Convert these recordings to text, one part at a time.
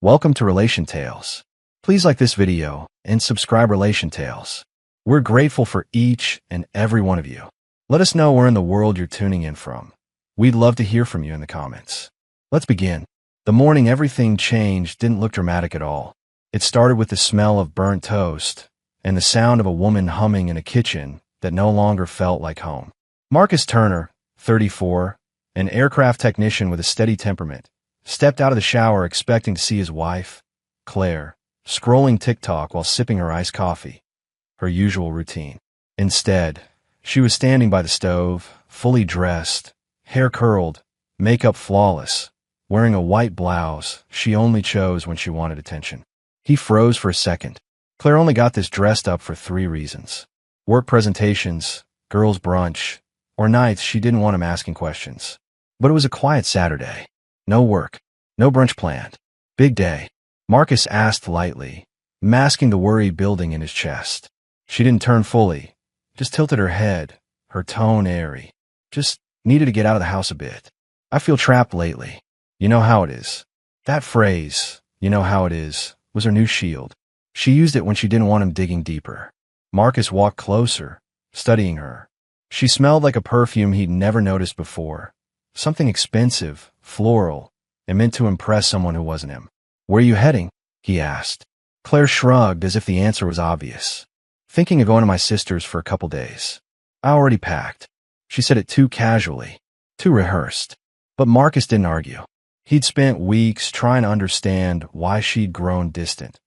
Welcome to Relation Tales. Please like this video and subscribe Relation Tales. We're grateful for each and every one of you. Let us know where in the world you're tuning in from. We'd love to hear from you in the comments. Let's begin. The morning everything changed didn't look dramatic at all. It started with the smell of burnt toast and the sound of a woman humming in a kitchen that no longer felt like home. Marcus Turner, 34, an aircraft technician with a steady temperament, stepped out of the shower expecting to see his wife, Claire, scrolling TikTok while sipping her iced coffee, her usual routine. Instead, she was standing by the stove, fully dressed, hair curled, makeup flawless, wearing a white blouse she only chose when she wanted attention. He froze for a second. Claire only got this dressed up for 3 reasons: work presentations, girls' brunch, or nights she didn't want him asking questions. But it was a quiet Saturday. No work, no brunch planned. Big day. Marcus asked lightly, masking the worry building in his chest. She didn't turn fully, just tilted her head, her tone airy. Just needed to get out of the house a bit. I feel trapped lately. You know how it is. That phrase, you know how it is, was her new shield. She used it when she didn't want him digging deeper. Marcus walked closer, studying her. She smelled like a perfume he'd never noticed before. Something expensive, floral, and meant to impress someone who wasn't him. "Where are you heading?" he asked. Claire shrugged as if the answer was obvious. "Thinking of going to my sister's for a couple days. I already packed." She said it too casually, too rehearsed. But Marcus didn't argue. He'd spent weeks trying to understand why she'd grown distant,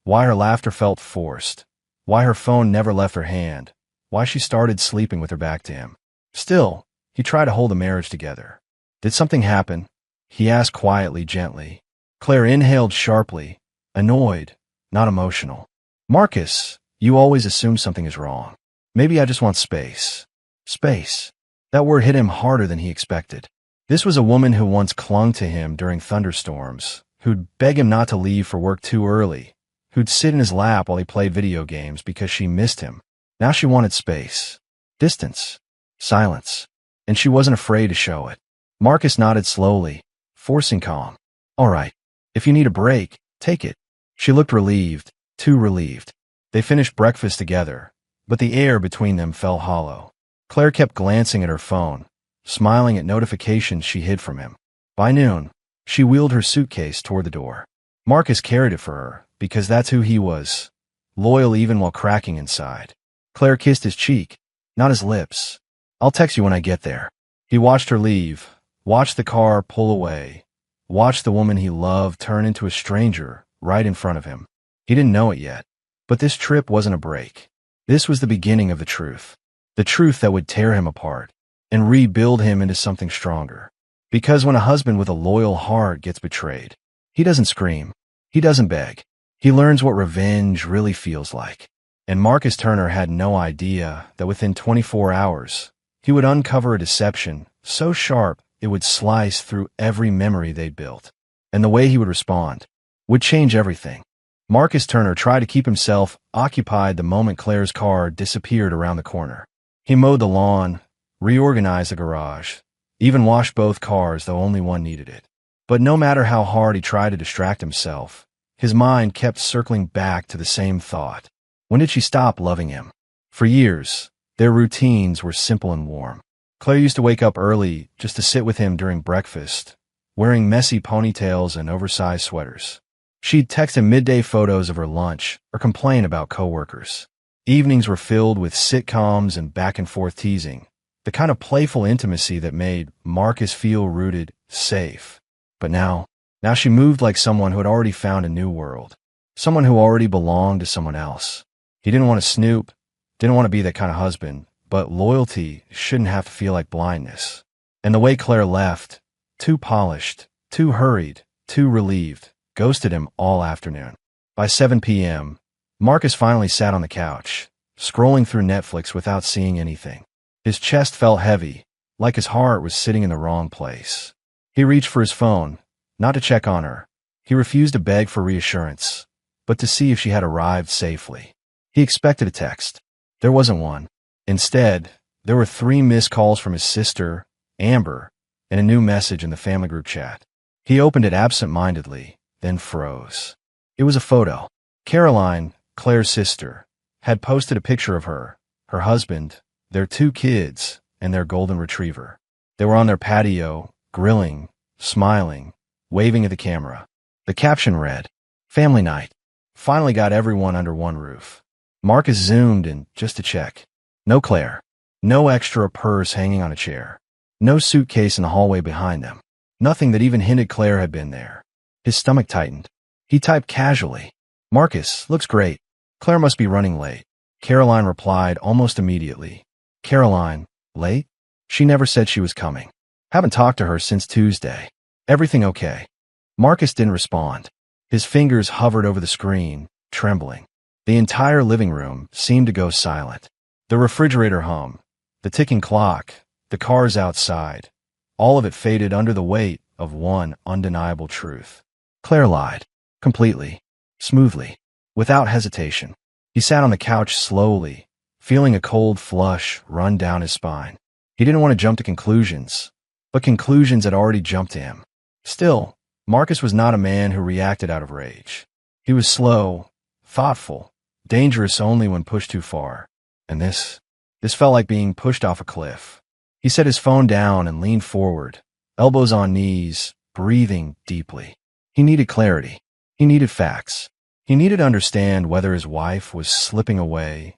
why her laughter felt forced, why her phone never left her hand, why she started sleeping with her back to him. Still, he tried to hold the marriage together. "Did something happen?" he asked quietly, gently. Claire inhaled sharply, annoyed, not emotional. "Marcus, you always assume something is wrong. Maybe I just want space." Space. That word hit him harder than he expected. This was a woman who once clung to him during thunderstorms, who'd beg him not to leave for work too early, who'd sit in his lap while he played video games because she missed him. Now she wanted space, distance, silence, and she wasn't afraid to show it. Marcus nodded slowly, forcing calm. "All right. If you need a break, take it." She looked relieved, too relieved. They finished breakfast together, but the air between them fell hollow. Claire kept glancing at her phone, smiling at notifications she hid from him. By noon, she wheeled her suitcase toward the door. Marcus carried it for her, because that's who he was, loyal even while cracking inside. Claire kissed his cheek, not his lips. "I'll text you when I get there." He watched her leave, watched the car pull away, watched the woman he loved turn into a stranger right in front of him. He didn't know it yet, but this trip wasn't a break. This was the beginning of the truth that would tear him apart and rebuild him into something stronger. Because when a husband with a loyal heart gets betrayed, he doesn't scream, he doesn't beg. He learns what revenge really feels like. And Marcus Turner had no idea that within 24 hours, he would uncover a deception so sharp it would slice through every memory they'd built. And the way he would respond would change everything. Marcus Turner tried to keep himself occupied the moment Claire's car disappeared around the corner. He mowed the lawn, reorganized the garage, even washed both cars, though only one needed it. But no matter how hard he tried to distract himself, his mind kept circling back to the same thought. When did she stop loving him? For years, their routines were simple and warm. Claire used to wake up early just to sit with him during breakfast, wearing messy ponytails and oversized sweaters. She'd text him midday photos of her lunch or complain about coworkers. Evenings were filled with sitcoms and back-and-forth teasing, the kind of playful intimacy that made Marcus feel rooted, safe. But now she moved like someone who had already found a new world, someone who already belonged to someone else. He didn't want to snoop, didn't want to be that kind of husband, but loyalty shouldn't have to feel like blindness. And the way Claire left, too polished, too hurried, too relieved, ghosted him all afternoon. By 7 p.m., Marcus finally sat on the couch, scrolling through Netflix without seeing anything. His chest felt heavy, like his heart was sitting in the wrong place. He reached for his phone, not to check on her. He refused to beg for reassurance, but to see if she had arrived safely. He expected a text. There wasn't one. Instead, there were 3 missed calls from his sister, Amber, and a new message in the family group chat. He opened it absent-mindedly, then froze. It was a photo. Caroline, Claire's sister, had posted a picture of her, her husband, their 2 kids, and their golden retriever. They were on their patio, grilling, smiling, waving at the camera. The caption read, "Family night. Finally got everyone under one roof." Marcus zoomed in just to check. No Claire. No extra purse hanging on a chair. No suitcase in the hallway behind them. Nothing that even hinted Claire had been there. His stomach tightened. He typed casually, "Marcus, looks great. Claire must be running late." Caroline replied almost immediately. "Caroline, late? She never said she was coming. Haven't talked to her since Tuesday. Everything okay?" Marcus didn't respond. His fingers hovered over the screen, trembling. The entire living room seemed to go silent. The refrigerator hummed, the ticking clock, the cars outside. All of it faded under the weight of one undeniable truth. Claire lied. Completely. Smoothly. Without hesitation. He sat on the couch slowly, feeling a cold flush run down his spine. He didn't want to jump to conclusions, but conclusions had already jumped to him. Still, Marcus was not a man who reacted out of rage. He was slow, thoughtful, dangerous only when pushed too far. And this felt like being pushed off a cliff. He set his phone down and leaned forward, elbows on knees, breathing deeply. He needed clarity. He needed facts. He needed to understand whether his wife was slipping away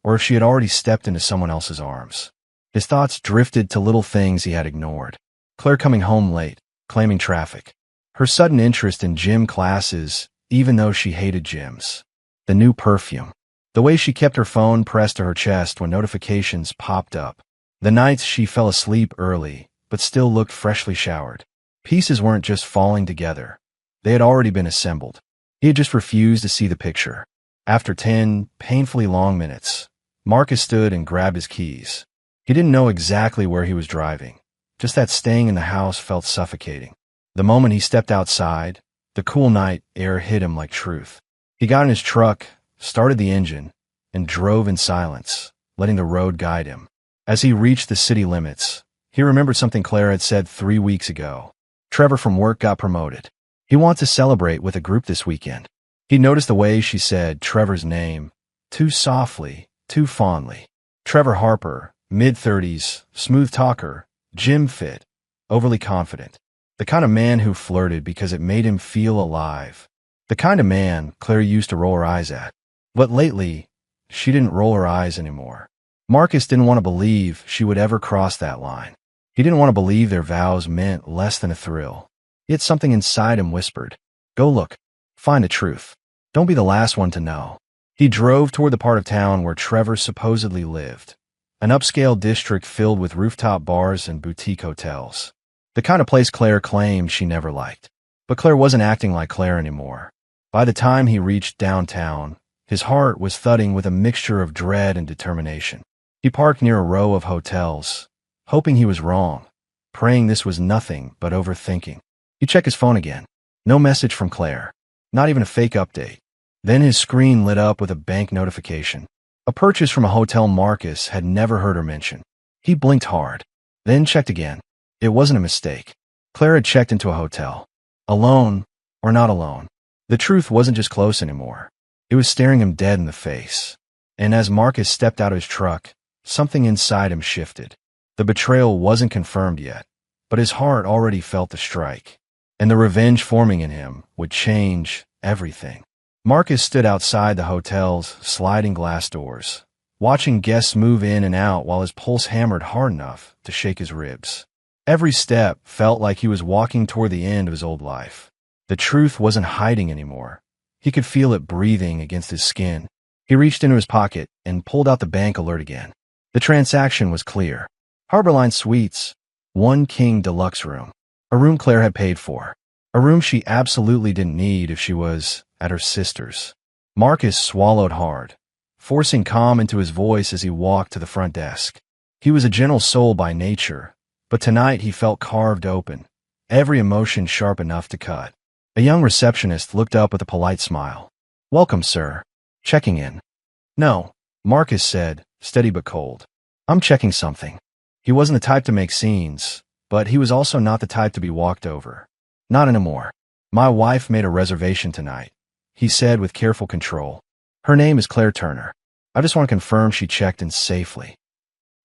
or if she had already stepped into someone else's arms. His thoughts drifted to little things he had ignored. Claire coming home late, claiming traffic. Her sudden interest in gym classes, even though she hated gyms. The new perfume. The way she kept her phone pressed to her chest when notifications popped up. The nights she fell asleep early, but still looked freshly showered. Pieces weren't just falling together. They had already been assembled. He had just refused to see the picture. After 10 painfully long minutes, Marcus stood and grabbed his keys. He didn't know exactly where he was driving, just that staying in the house felt suffocating. The moment he stepped outside, the cool night air hit him like truth. He got in his truck, started the engine, and drove in silence, letting the road guide him. As he reached the city limits, he remembered something Claire had said 3 weeks ago. Trevor from work got promoted. He wants to celebrate with a group this weekend. He noticed the way she said Trevor's name, too softly, too fondly. Trevor Harper, mid-30s, smooth talker, gym fit, overly confident. The kind of man who flirted because it made him feel alive. The kind of man Claire used to roll her eyes at. But lately, she didn't roll her eyes anymore. Marcus didn't want to believe she would ever cross that line. He didn't want to believe their vows meant less than a thrill. Yet something inside him whispered, "Go look. Find the truth. Don't be the last one to know." He drove toward the part of town where Trevor supposedly lived. An upscale district filled with rooftop bars and boutique hotels. The kind of place Claire claimed she never liked. But Claire wasn't acting like Claire anymore. By the time he reached downtown, his heart was thudding with a mixture of dread and determination. He parked near a row of hotels, hoping he was wrong, praying this was nothing but overthinking. He checked his phone again. No message from Claire. Not even a fake update. Then his screen lit up with a bank notification. A purchase from a hotel Marcus had never heard her mention. He blinked hard, then checked again. It wasn't a mistake. Claire had checked into a hotel. Alone or not alone. The truth wasn't just close anymore. It was staring him dead in the face. And as Marcus stepped out of his truck, something inside him shifted. The betrayal wasn't confirmed yet, but his heart already felt the strike. And the revenge forming in him would change everything. Marcus stood outside the hotel's sliding glass doors, watching guests move in and out while his pulse hammered hard enough to shake his ribs. Every step felt like he was walking toward the end of his old life. The truth wasn't hiding anymore. He could feel it breathing against his skin. He reached into his pocket and pulled out the bank alert again. The transaction was clear. Harborline Suites, 1 king deluxe room. A room Claire had paid for. A room she absolutely didn't need if she was at her sister's. Marcus swallowed hard, forcing calm into his voice as he walked to the front desk. He was a gentle soul by nature, but tonight he felt carved open, every emotion sharp enough to cut. A young receptionist looked up with a polite smile. "Welcome, sir. Checking in." "No," Marcus said, steady but cold. "I'm checking something." He wasn't the type to make scenes, but he was also not the type to be walked over. Not anymore. My wife made a reservation tonight, he said with careful control. Her name is Claire Turner. I just want to confirm she checked in safely.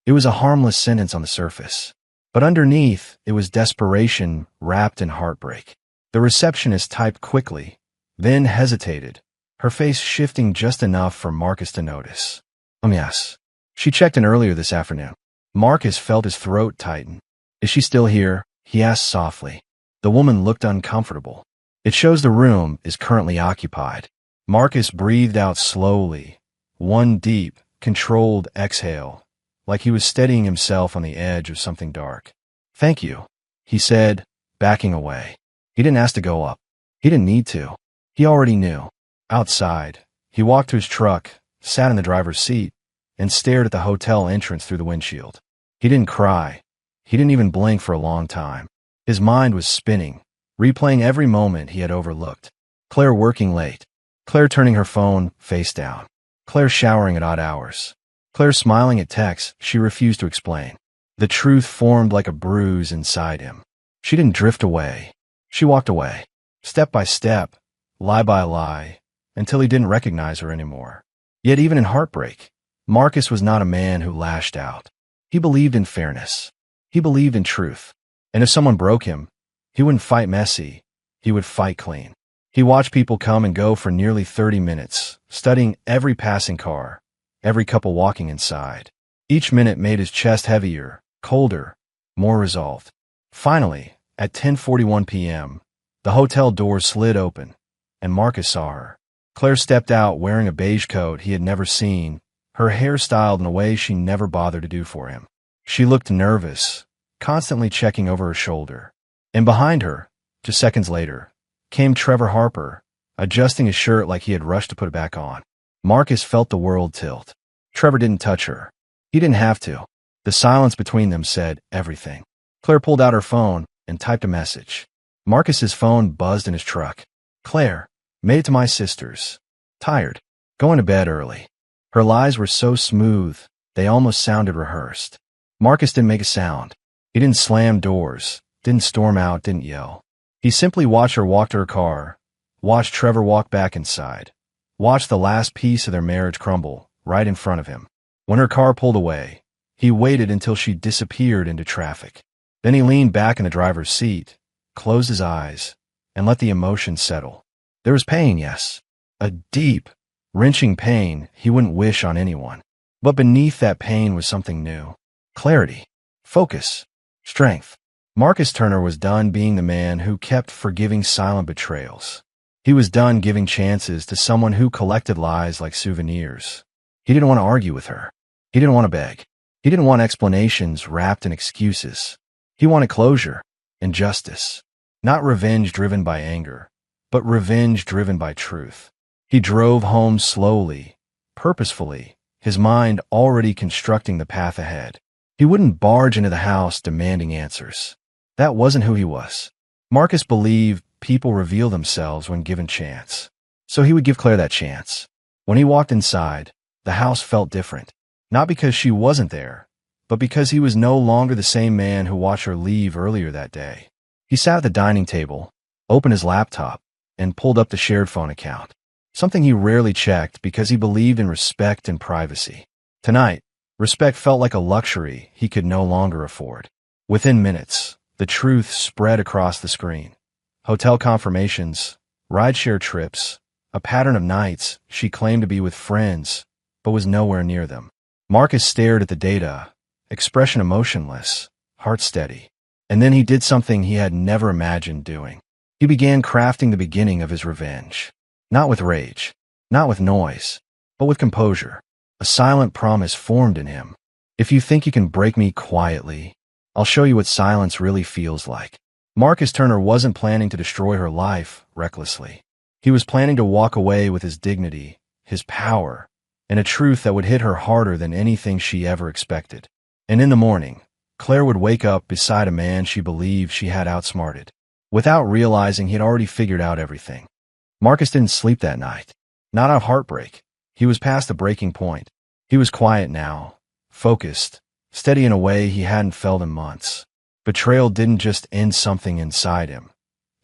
It was a harmless sentence on the surface, but underneath, it was desperation wrapped in heartbreak. The receptionist typed quickly, then hesitated, her face shifting just enough for Marcus to notice. Yes. She checked in earlier this afternoon. Marcus felt his throat tighten. Is she still here? He asked softly. The woman looked uncomfortable. It shows the room is currently occupied. Marcus breathed out slowly, one deep, controlled exhale, like he was steadying himself on the edge of something dark. Thank you, he said, backing away. He didn't ask to go up. He didn't need to. He already knew. Outside, he walked to his truck, sat in the driver's seat, and stared at the hotel entrance through the windshield. He didn't cry. He didn't even blink for a long time. His mind was spinning, replaying every moment he had overlooked. Claire working late. Claire turning her phone face down. Claire showering at odd hours. Claire smiling at texts she refused to explain. The truth formed like a bruise inside him. She didn't drift away. She walked away, step by step, lie by lie, until he didn't recognize her anymore. Yet even in heartbreak, Marcus was not a man who lashed out. He believed in fairness. He believed in truth. And if someone broke him, he wouldn't fight messy. He would fight clean. He watched people come and go for nearly 30 minutes, studying every passing car, every couple walking inside. Each minute made his chest heavier, colder, more resolved. Finally, at 10:41 p.m., the hotel doors slid open, and Marcus saw her. Claire stepped out wearing a beige coat he had never seen, her hair styled in a way she never bothered to do for him. She looked nervous, constantly checking over her shoulder. And behind her, just seconds later, came Trevor Harper, adjusting his shirt like he had rushed to put it back on. Marcus felt the world tilt. Trevor didn't touch her. He didn't have to. The silence between them said everything. Claire pulled out her phone and typed a message. Marcus's phone buzzed in his truck. Claire, made it to my sister's. Tired. Going to bed early. Her lies were so smooth, they almost sounded rehearsed. Marcus didn't make a sound. He didn't slam doors, didn't storm out, didn't yell. He simply watched her walk to her car, watched Trevor walk back inside, watched the last piece of their marriage crumble right in front of him. When her car pulled away, he waited until she disappeared into traffic. Then he leaned back in the driver's seat, closed his eyes, and let the emotion settle. There was pain, yes. A deep, wrenching pain he wouldn't wish on anyone. But beneath that pain was something new. Clarity, focus, strength. Marcus Turner was done being the man who kept forgiving silent betrayals. He was done giving chances to someone who collected lies like souvenirs. He didn't want to argue with her. He didn't want to beg. He didn't want explanations wrapped in excuses. He wanted closure and justice. Not revenge driven by anger, but revenge driven by truth. He drove home slowly, purposefully, his mind already constructing the path ahead. He wouldn't barge into the house demanding answers. That wasn't who he was. Marcus believed people reveal themselves when given chance. So he would give Claire that chance. When he walked inside, the house felt different. Not because she wasn't there, but because he was no longer the same man who watched her leave earlier that day. He sat at the dining table, opened his laptop, and pulled up the shared phone account. Something he rarely checked because he believed in respect and privacy. Tonight, respect felt like a luxury he could no longer afford. Within minutes, the truth spread across the screen. Hotel confirmations, rideshare trips, a pattern of nights she claimed to be with friends, but was nowhere near them. Marcus stared at the data, expression emotionless, heart steady. And then he did something he had never imagined doing. He began crafting the beginning of his revenge. Not with rage, not with noise, but with composure. A silent promise formed in him. If you think you can break me quietly, I'll show you what silence really feels like. Marcus Turner wasn't planning to destroy her life recklessly. He was planning to walk away with his dignity, his power, and a truth that would hit her harder than anything she ever expected. And in the morning, Claire would wake up beside a man she believed she had outsmarted, without realizing he had already figured out everything. Marcus didn't sleep that night. Not out of heartbreak. He was past the breaking point. He was quiet now, focused, steady in a way he hadn't felt in months. Betrayal didn't just end something inside him.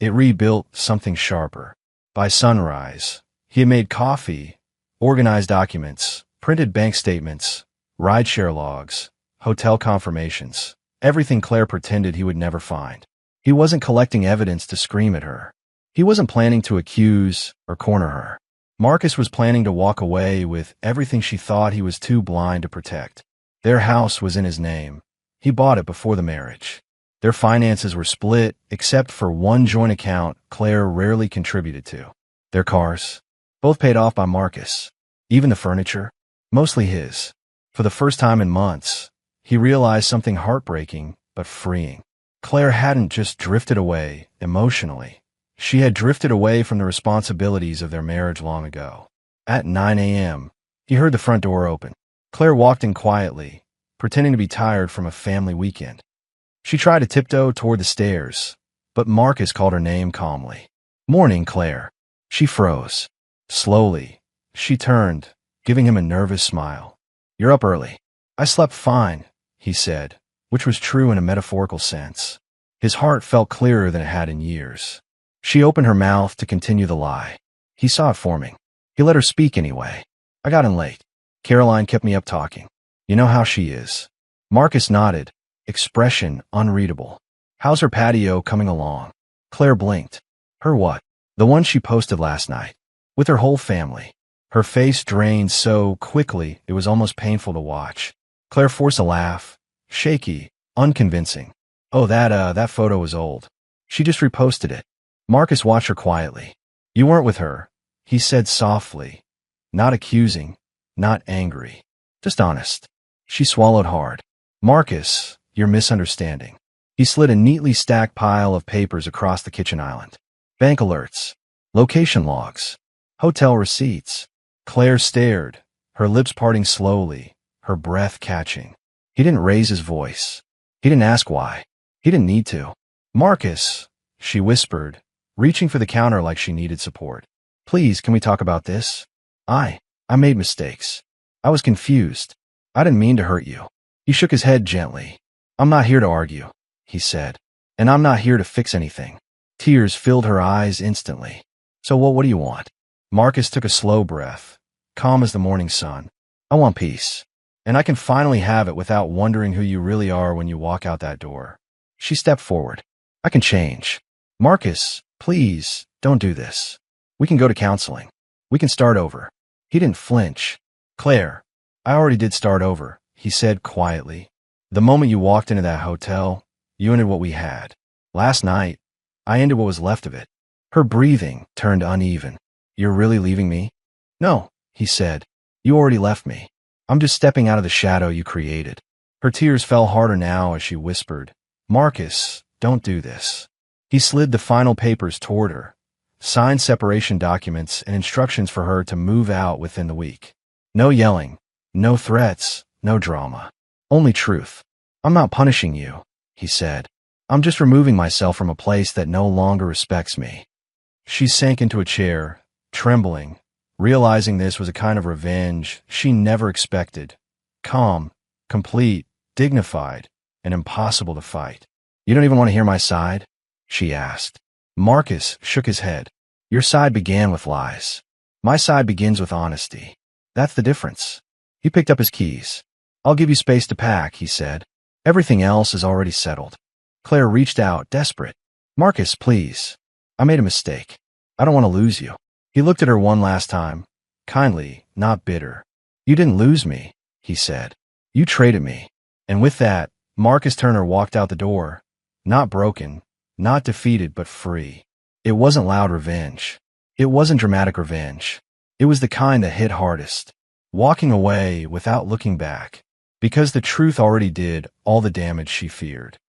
It rebuilt something sharper. By sunrise, he had made coffee, organized documents, printed bank statements, rideshare logs, hotel confirmations, everything Claire pretended he would never find. He wasn't collecting evidence to scream at her. He wasn't planning to accuse or corner her. Marcus was planning to walk away with everything she thought he was too blind to protect. Their house was in his name. He bought it before the marriage. Their finances were split, except for one joint account Claire rarely contributed to. Their cars, both paid off by Marcus. Even the furniture, mostly his. For the first time in months, he realized something heartbreaking but freeing. Claire hadn't just drifted away emotionally. She had drifted away from the responsibilities of their marriage long ago. At 9 a.m., he heard the front door open. Claire walked in quietly, pretending to be tired from a family weekend. She tried to tiptoe toward the stairs, but Marcus called her name calmly. "Morning, Claire." She froze. Slowly, she turned, giving him a nervous smile. "You're up early." "I slept fine," he said, which was true in a metaphorical sense. His heart felt clearer than it had in years. She opened her mouth to continue the lie. He saw it forming. He let her speak anyway. "I got in late. Caroline kept me up talking. You know how she is." Marcus nodded, expression unreadable. "How's her patio coming along?" Claire blinked. "Her what?" "The one she posted last night. With her whole family." Her face drained so quickly it was almost painful to watch. Claire forced a laugh, shaky, unconvincing. "Oh, that photo was old. She just reposted it." Marcus watched her quietly. "You weren't with her," he said softly, not accusing, not angry, just honest. She swallowed hard. "Marcus, you're misunderstanding." He slid a neatly stacked pile of papers across the kitchen island. Bank alerts, location logs, hotel receipts. Claire stared, her lips parting slowly, her breath catching. He didn't raise his voice. He didn't ask why. He didn't need to. "Marcus," she whispered, reaching for the counter like she needed support. "Please, can we talk about this? I made mistakes. I was confused. I didn't mean to hurt you." He shook his head gently. "I'm not here to argue," he said. "And I'm not here to fix anything." Tears filled her eyes instantly. "So what do you want?" Marcus took a slow breath, calm as the morning sun. "I want peace. And I can finally have it without wondering who you really are when you walk out that door." She stepped forward. "I can change." "Marcus, please, don't do this. We can go to counseling. We can start over." He didn't flinch. "Claire, I already did start over," he said quietly. "The moment you walked into that hotel, you ended what we had. Last night, I ended what was left of it." Her breathing turned uneven. "You're really leaving me?" "No," he said. "You already left me. I'm just stepping out of the shadow you created." Her tears fell harder now as she whispered, "Marcus, don't do this." He slid the final papers toward her, signed separation documents and instructions for her to move out within the week. No yelling, no threats, no drama. Only truth. "I'm not punishing you," he said. "I'm just removing myself from a place that no longer respects me." She sank into a chair, trembling, realizing this was a kind of revenge she never expected. Calm, complete, dignified, and impossible to fight. "You don't even want to hear my side?" she asked. Marcus shook his head. "Your side began with lies. My side begins with honesty. That's the difference." He picked up his keys. "I'll give you space to pack," he said. "Everything else is already settled." Claire reached out, desperate. "Marcus, please. I made a mistake. I don't want to lose you." He looked at her one last time, kindly, not bitter. "You didn't lose me," he said. "You traded me." And with that, Marcus Turner walked out the door, not broken, not defeated, but free. It wasn't loud revenge. It wasn't dramatic revenge. It was the kind that hit hardest, walking away without looking back, because the truth already did all the damage she feared.